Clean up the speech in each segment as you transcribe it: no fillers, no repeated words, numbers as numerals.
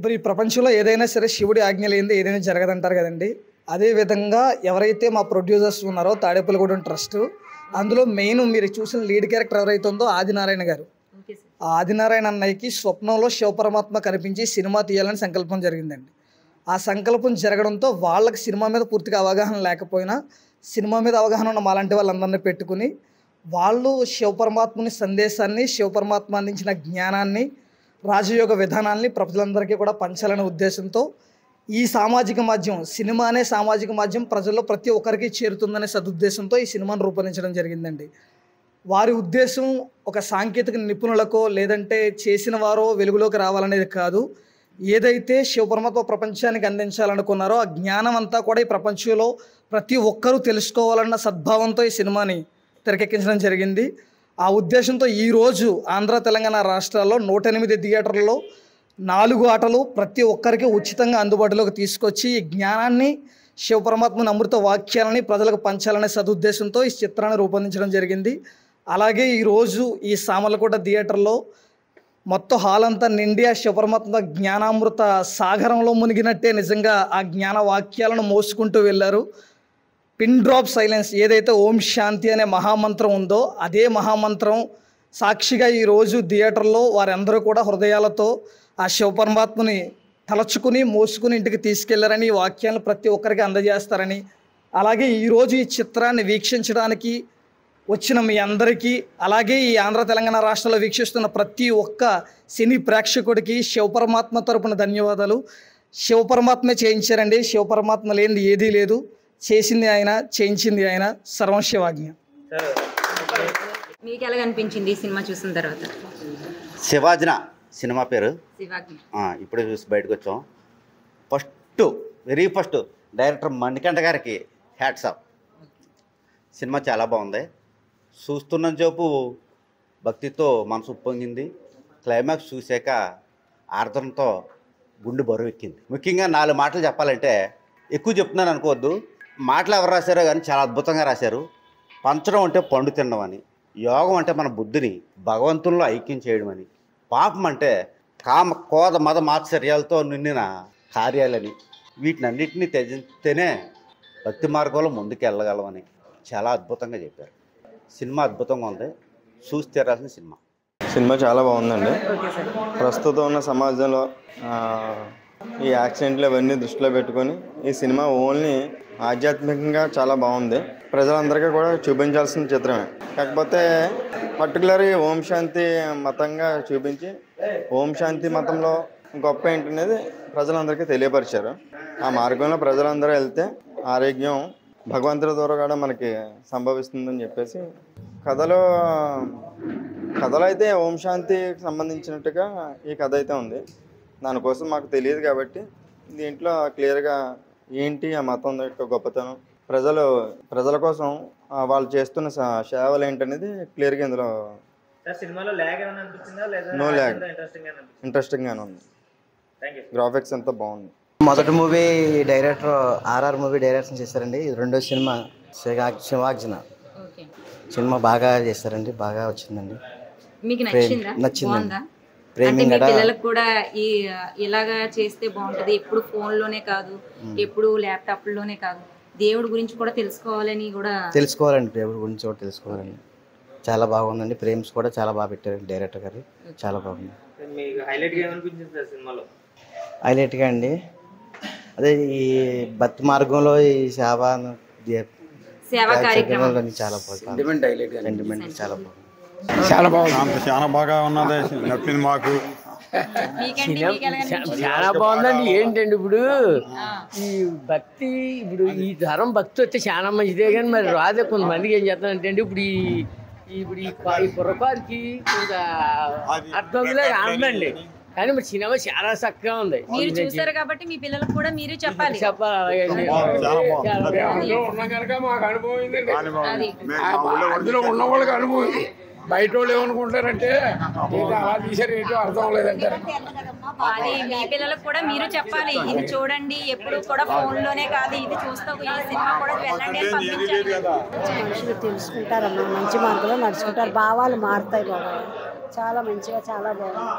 ఇప్పుడు ఈ ప్రపంచంలో ఏదైనా సరే శివుడి ఆజ్ఞ లేనిదే ఏదైనా జరగదంటారు కదండి. అదేవిధంగా ఎవరైతే మా ప్రొడ్యూసర్స్ ఉన్నారో తాడేపల్లిగూడెం ట్రస్ట్, అందులో మెయిన్ మీరు చూసిన లీడ్ క్యారెక్టర్ ఎవరైతే ఉందో ఆదినారాయణ గారు. ఆ ఆదినారాయణ అన్నయ్యకి స్వప్నంలో శివపరమాత్మ కనిపించి సినిమా తీయాలని సంకల్పం జరిగిందండి. ఆ సంకల్పం జరగడంతో వాళ్ళకి సినిమా మీద పూర్తిగా అవగాహన లేకపోయినా సినిమా మీద అవగాహన ఉన్న మాలాంటి వాళ్ళందరినీ పెట్టుకుని వాళ్ళు శివపరమాత్మని సందేశాన్ని, శివపరమాత్మ అందించిన జ్ఞానాన్ని, రాజయోగ విధానాల్ని ప్రజలందరికీ కూడా పంచాలనే ఉద్దేశంతో ఈ సామాజిక మాధ్యమం, సినిమా అనే సామాజిక మాధ్యమం ప్రజల్లో ప్రతి ఒక్కరికి చేరుతుందనే సదుద్దేశంతో ఈ సినిమాను రూపొందించడం జరిగిందండి. వారి ఉద్దేశం ఒక సాంకేతిక నిపుణులకో లేదంటే చేసిన వారో వెలుగులోకి రావాలనేది కాదు. ఏదైతే శివపరమాత్మ ప్రపంచానికి అందించాలనుకున్నారో ఆ జ్ఞానం అంతా కూడా ఈ ప్రపంచంలో ప్రతి ఒక్కరూ తెలుసుకోవాలన్న సద్భావంతో ఈ సినిమాని తెరకెక్కించడం జరిగింది. ఆ ఉద్దేశంతో ఈరోజు ఆంధ్ర, తెలంగాణ రాష్ట్రాల్లో 108 థియేటర్లలో 4 ఆటలు ప్రతి ఒక్కరికి ఉచితంగా అందుబాటులోకి తీసుకొచ్చి ఈ జ్ఞానాన్ని, శివపరమాత్మని అమృత వాక్యాలని ప్రజలకు పంచాలనే సదుద్దేశంతో ఈ చిత్రాన్ని రూపొందించడం జరిగింది. అలాగే ఈరోజు ఈ సామర్లకోట థియేటర్లో మొత్తం హాల్ అంతా నిండి ఆ శివపరమాత్మ జ్ఞానామృత సాగరంలో మునిగినట్టే నిజంగా ఆ జ్ఞాన వాక్యాలను మోసుకుంటూ వెళ్ళారు. పిన్ డ్రాప్ సైలెన్స్ ఏదైతే ఓం శాంతి అనే మహామంత్రం ఉందో అదే మహామంత్రం సాక్షిగా ఈరోజు థియేటర్లో వారందరూ కూడా హృదయాలతో ఆ శివపరమాత్మని తలచుకుని మోసుకుని ఇంటికి తీసుకెళ్లారని, ఈ వాక్యాలను ప్రతి ఒక్కరికి అందజేస్తారని, అలాగే ఈరోజు ఈ చిత్రాన్ని వీక్షించడానికి వచ్చిన మీ అందరికీ, అలాగే ఈ ఆంధ్ర తెలంగాణ రాష్ట్రాల్లో వీక్షిస్తున్న ప్రతి ఒక్క సినీ ప్రేక్షకుడికి శివపరమాత్మ తరపున ధన్యవాదాలు. శివపరమాత్మే చేయించారండి. శివపరమాత్మ లేనిది ఏదీ లేదు. చేసింది ఆయన, చేయించింది ఆయన. సర్వం శివాజ్ఞ. మీకు ఎలా అనిపించింది ఈ సినిమా చూసిన తర్వాత? శివాజ్ఞ సినిమా పేరు. శివాజ్ఞ ఇప్పుడే చూసి బయటకు వచ్చాం. వెరీ ఫస్ట్ డైరెక్టర్ మణికంఠ గారికి హ్యాట్స్ ఆఫ్. సినిమా చాలా బాగుంది. చూస్తున్న సేపు భక్తితో మనసు ఉప్పొంగింది. క్లైమాక్స్ చూశాక ఆర్ద్రంతో గుండె బరువు ఎక్కింది. ముఖ్యంగా 4 మాటలు చెప్పాలంటే, ఎక్కువ చెప్తున్నాను అనుకోవద్దు, మాటలు ఎవరు రాశారో కానీ చాలా అద్భుతంగా రాశారు. పంచడం అంటే పండు తినడం అని, యోగం అంటే మన బుద్ధిని భగవంతుల్లో ఐక్యం చేయడం అని, పాపం అంటే కామ కోద మద మాత్సర్యాలతో నిండిన కార్యాలని, వీటినన్నింటినీ త్యజిస్తేనే భక్తి మార్గంలో ముందుకు వెళ్ళగలమని చాలా అద్భుతంగా చెప్పారు. సినిమా అద్భుతంగా ఉంది. చూసి తీరాల్సిన సినిమా. సినిమా చాలా బాగుందండి. ప్రస్తుతం ఉన్న సమాజంలో ఈ యాక్సిడెంట్లు అవన్నీ దృష్టిలో పెట్టుకొని ఈ సినిమా ఓన్లీ ఆధ్యాత్మికంగా చాలా బాగుంది. ప్రజలందరికీ కూడా చూపించాల్సిన చిత్రమే. కాకపోతే పర్టికులర్గా ఓం శాంతి మతంగా చూపించి ఓం శాంతి మతంలో గొప్ప ఏంటనేది ప్రజలందరికీ తెలియపరిచారు. ఆ మార్గంలో ప్రజలందరూ వెళ్తే ఆరోగ్యం భగవంతుడి ద్వారా కూడా మనకి సంభవిస్తుందని చెప్పేసి కథలో అయితే ఓం శాంతికి సంబంధించినట్టుగా ఈ కథ అయితే ఉంది. దానికోసం మాకు తెలియదు కాబట్టి దీంట్లో క్లియర్గా ఏంటి ఆ మతం యొక్క గొప్పతనం, ప్రజల కోసం వాళ్ళు చేస్తున్న సేవలు ఏంటనేది క్లియర్గా ఇందులో. నో ల్యాగ్, ఇంట్రెస్టింగ్గానే ఉంది. గ్రాఫిక్స్ అంతా బాగుంది. మొదటి movie director RR movie direction చేశారండి. ఇది రెండో సినిమా శివాజ్ఞ. సినిమా బాగా చేశారండి, బాగా వచ్చిందండి. మీకు నచ్చిందండి? పిల్లలకు కూడా ఇలాగా చేస్తే బాగుంటది. ఎప్పుడు ఫోన్లోనే కాదు, ఎప్పుడు ల్యాప్టాప్లోనే కాదు, దేవుడి గురించి కూడా తెలుసుకోవాలని కూడా తెలుసుకోవాలండి. దేవుడి గురించి కూడా తెలుసుకోవాలండి. చాలా బాగుందండి. ఫ్రేమ్స్ కూడా చాలా బాగా పెట్టారండి డైరెక్టర్ గారు. చాలా బాగుంది. హైలైట్గా అండి అదే ఈ భక్తి మార్గంలో ఈ సేవా కార్యక్రమాలు చాలా బాగుంది. చాలా బాగుంది. చాలా బాగా ఉన్నది. నచ్చింది మాకు. చాలా బాగుందండి. ఏంటండి ఇప్పుడు ఈ భక్తి, ఇప్పుడు ఈ తరం భక్తి వస్తే చాలా మంచిదే, కానీ మరి రాదే. కొంతమందికి ఏం చేస్తానంటే అండి ఇప్పుడు ఈ పొరపాటుకి కొంత అర్థంలో రాదండి. కానీ మరి సినిమా చాలా చక్కగా ఉంది. మీరు చూసారు కాబట్టి మీ పిల్లలకు కూడా మీరు చెప్పాలి. అందులో ఉన్న వాళ్ళకి అనుభవం, బయట వాళ్ళు ఏమనుకుంటారంటే అలా తీసారు ఏంటో అర్థం లేదంటారు. అది మీ పిల్లలకు కూడా మీరు చెప్పాలి. ఇది చూడండి, ఎప్పుడు కూడా ఫోన్ లోనే కాదు, ఇది చూస్తూ ఈ సినిమా కూడా వెళ్ళండి అని పంపించాలి. మనుషులు తెలుసుకుంటారమ్మా, మంచి మార్గంలో నడుచుకుంటారు, భావాలు మారుతాయి బాబా. చాలా మంచిగా చాలా బాగుంది.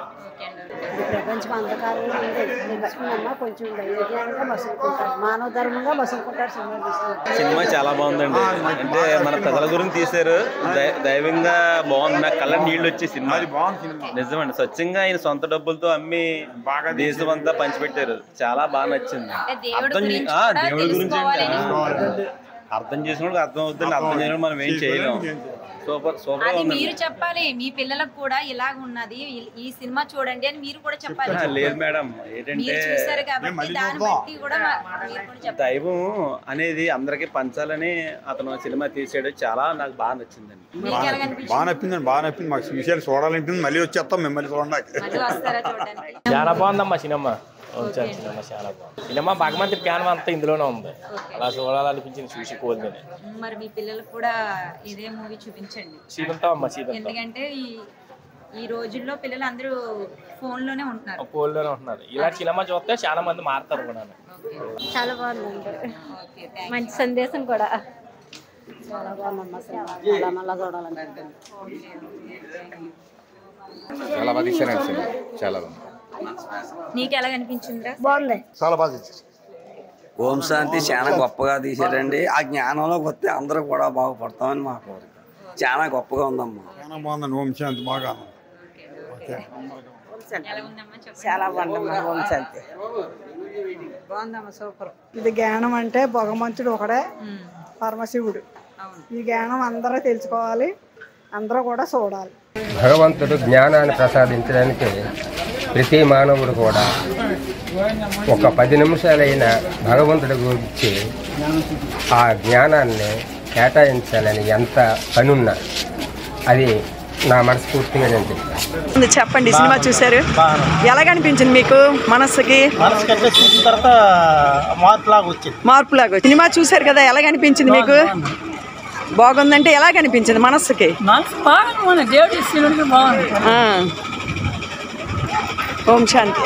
ప్రపంచం అంధకారంగా ఉంది. లక్ష్మణమ్మ కొంచెం ధైర్యంగా మసులుకుంటారు, మానవ ధర్మంగా మసులుకుంటారు. సినిమా చాలా బాగుందండి. అంటే మన ప్రజల గురించి తీశారు, దైవంగా బాగుంది. నాకు కళ్ళ నీళ్ళు వచ్చే సినిమా నిజమండి. స్వచ్ఛంగా ఆయన సొంత డబ్బులతో అమ్మి దేశం అంతా పంచిపెట్టారు. చాలా బాగా నచ్చింది. దేవుడి గురించి అర్థం చేసినప్పుడు అర్థం అవుతుంది, అర్థం చేసినప్పుడు మనం ఏం చేయలేము. సూపర్ సూపర్ అది మీరు చెప్పాలి, మీ పిల్లలకు కూడా ఇలాగ ఉన్నది, ఈ సినిమా చూడండి అని మీరు కూడా చెప్పాలి. లేదు మేడం, ఏంటంటే చూసారు కాబట్టి దాన్ని బట్టి కూడా మీరు కూడా చెప్పాలి. దైవం అనేది అందరికి పంచాలని అతను సినిమా తీసాడు. చాలా నాకు బాగా నచ్చిందండి. బాగా నప్పింది. మాకు విషయాలు చూడాలంటే మళ్ళీ వచ్చేస్తాం, మిమ్మల్ని చూడండి. చాలా బాగుందమ్మా సినిమా. సినిమా చాలా బాగుంది. సినిమా భగవంతుడి జ్ఞానం అంతా ఇందులోనే ఉంది. అలా చూడాలనిపించింది, చూసుకోవాలి. మరి మీ పిల్లలకు కూడా ఇదే మూవీ చూపించండి. ఎందుకంటే ఈ రోజుల్లో పిల్లలు అందరూ ఫోన్ లోనే ఉంటున్నారు. ఇలా సినిమా చూస్తే చాలా మంది మారుతారు కూడా. చాలా బాగుందండి, మంచి సందేశం కూడా. చాలా బాగుందమ్మా సినిమా, మళ్ళా చూడాలంటే. చాలా బాగా తీశారండి, చాలా బాగుంది. నీకు ఎలా అనిపించిందిరా? బాగుంది, చాలా బాగా తీశారు. ఓం శాంతి చాలా గొప్పగా తీశారండి. ఆ జ్ఞానంలోకి వస్తే అందరూ కూడా బాగుపడతామని మా కోరిక. చాలా గొప్పగా ఉందమ్మా. చాలా బాగుందండి. ఓం శాంతి బాగా చాలా బాగుందమ్మా. ఓం శాంతి బాగుందమ్మా, సూపర్. ఇది జ్ఞానం అంటే భగవంతుడు ఒకడే, పరమశివుడు. ఈ జ్ఞానం అందరూ తెలుసుకోవాలి, అందరూ కూడా చూడాలి. భగవంతుడు జ్ఞానాన్ని ప్రసాదించడానికి ప్రతి మానవుడు కూడా ఒక 10 నిమిషాలైనా భగవంతుడి గురించి ఆ జ్ఞానాన్ని కేటాయించాలని ఎంత పనున్నా అది నా మనస్ఫూర్తిగా నేను చెప్తాను. చెప్పండి, సినిమా చూశారు, ఎలాగనిపించింది మీకు? మనసుకి చూసిన తర్వాత మార్పులాగా వచ్చింది. సినిమా చూశారు కదా, ఎలాగనిపించింది మీకు? బాగుందంటే ఎలాగనిపించింది మనస్సుకి? ఓం శాంతి.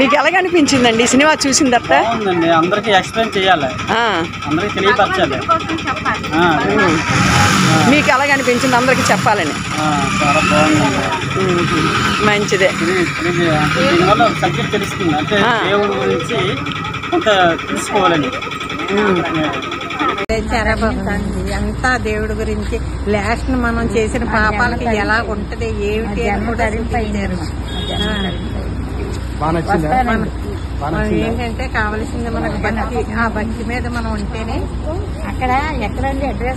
మీకు ఎలాగనిపించిందండి సినిమా చూసిన తర్వాత? అందరికి ఎక్స్ప్లెయిన్ చేయాలి, అందరికి తెలియపరచాలి. మీకు ఎలాగనిపించింది అందరికి చెప్పాలని? మంచిదే. దీనివల్ల సబ్జెక్ట్ తెలుస్తుంది, అంటే దేవుడి గురించి కొంత తెలుసుకోవాలని. చాలా బాగుంది. అంతా దేవుడి గురించి, లాస్ట్ మనం చేసిన పాపాలకి ఎలా ఉంటది ఏమిటి అని కూడా ఏంటంటే కావలసింది మనకు భక్తి. ఆ భక్తి మీద మనం ఉంటేనే. అక్కడ ఎక్కడండి అడ్రస్?